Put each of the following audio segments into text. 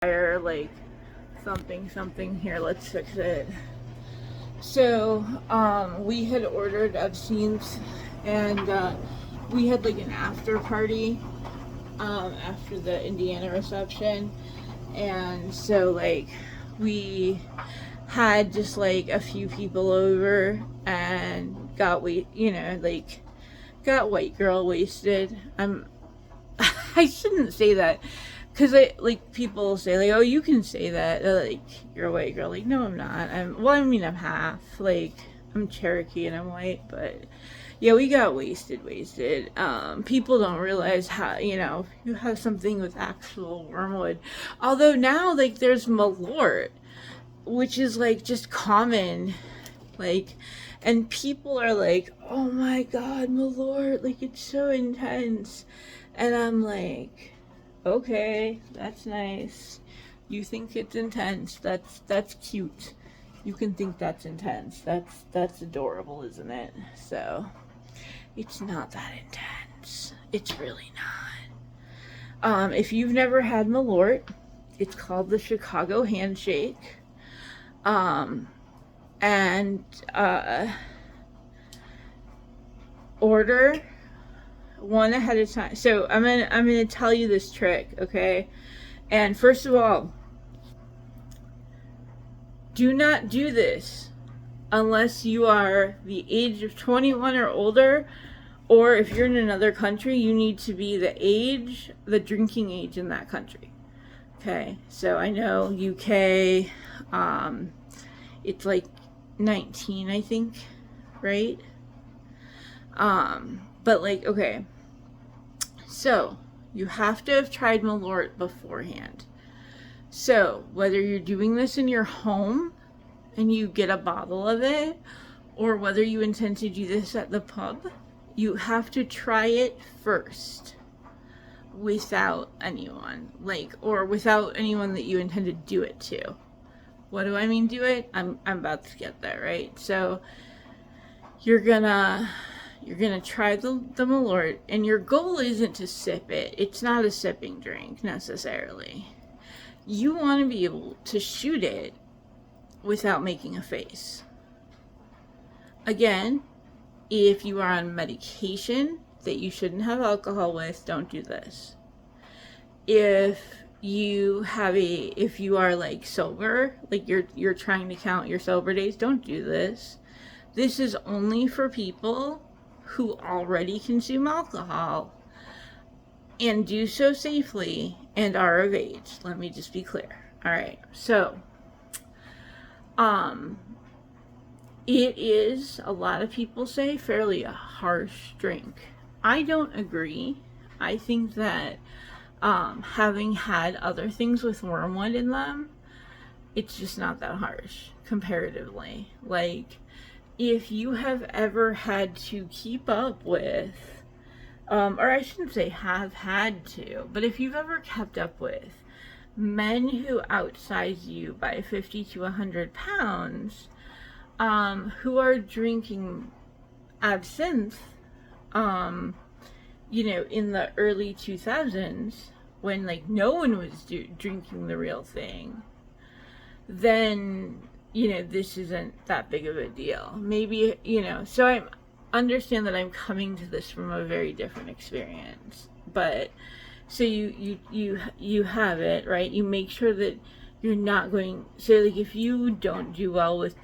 like something here, let's fix it. So we had ordered absinthe, and we had like an after party after the Indiana reception, and so like we had just like a few people over and got got white girl wasted. I shouldn't say that, because like people say like, oh, you can say that, like you're a white girl. Like, no, I'm not. I'm half. Like, I'm Cherokee and I'm white, but yeah, we got wasted. People don't realize how, you have something with actual wormwood. Although now, like, there's Malort, which is like just common, like, and people are like, oh my god, Malort, like, it's so intense. And I'm like, okay, that's nice. You think it's intense. That's cute. You can think that's intense. That's adorable, isn't it? So it's not that intense. It's really not. If you've never had Malort, it's called the Chicago Handshake. And order one ahead of time. So I'm gonna tell you this trick, okay? And first of all, do not do this unless you are the age of 21 or older, or if you're in another country, you need to be the drinking age in that country. Okay, so I know UK, it's like 19, I think, right? But like, okay, so you have to have tried Malort beforehand. So whether you're doing this in your home and you get a bottle of it, or whether you intend to do this at the pub, you have to try it first without anyone, like, or without anyone that you intend to do it to. What do I mean do it? I'm about to get there, right? So you're gonna try the Malort, and your goal isn't to sip it. It's not a sipping drink necessarily. You want to be able to shoot it without making a face. Again, if you are on medication that you shouldn't have alcohol with, don't do this. If you are like sober, like you're trying to count your sober days, don't do this. This is only for people who already consume alcohol and do so safely and are of age. Let me just be clear. All right. So, it is, a lot of people say, fairly a harsh drink. I don't agree. I think that having had other things with wormwood in them, it's just not that harsh comparatively. Like, if you have ever had to keep up with, or I shouldn't say have had to, but if you've ever kept up with men who outsize you by 50 to 100 pounds, who are drinking absinthe, in the early 2000s, when like no one was drinking the real thing, then this isn't that big of a deal. Maybe, so I understand that I'm coming to this from a very different experience. But so you have it, right? You make sure that you're not going, so like if you don't do well with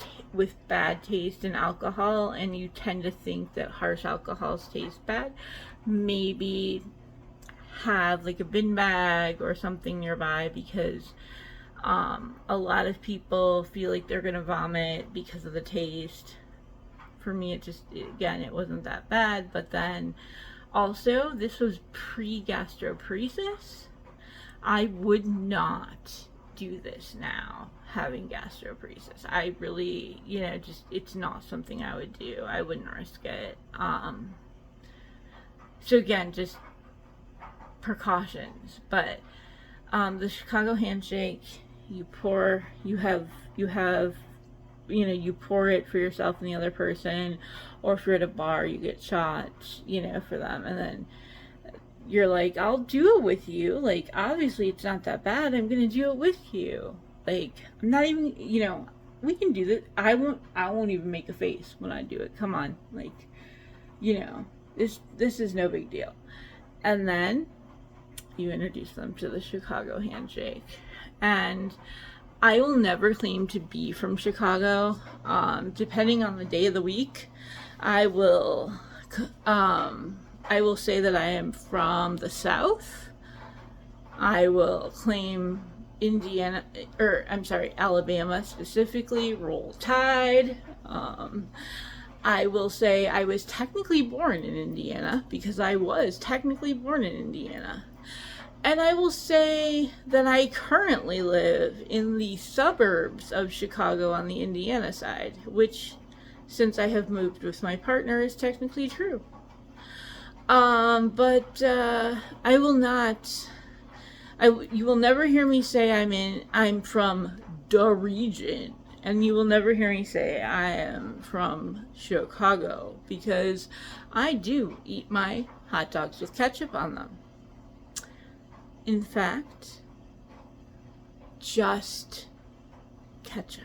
bad taste in alcohol, and you tend to think that harsh alcohols taste bad, maybe have like a bin bag or something nearby, because a lot of people feel like they're gonna vomit because of the taste. For me, it wasn't that bad, but then also, this was pre-gastroparesis. I would not do this now, having gastroparesis. I really, it's not something I would do. I wouldn't risk it. So again, just precautions. But the Chicago Handshake, you pour it for yourself and the other person, or if you're at a bar, you get shots, for them, and then you're like, I'll do it with you. Like, obviously it's not that bad. I'm gonna do it with you. Like, I'm not even, we can do this. I won't even make a face when I do it. Come on. Like, this is no big deal. And then you introduce them to the Chicago handshake. And I will never claim to be from Chicago. Depending on the day of the week, I will say that I am from the South. I will claim Alabama specifically, Roll Tide. I will say I was technically born in Indiana because I was technically born in Indiana. And I will say that I currently live in the suburbs of Chicago on the Indiana side, which, since I have moved with my partner, is technically true. But I will not. You will never hear me say I'm from the region, and you will never hear me say I am from Chicago, because I do eat my hot dogs with ketchup on them. In fact, just ketchup.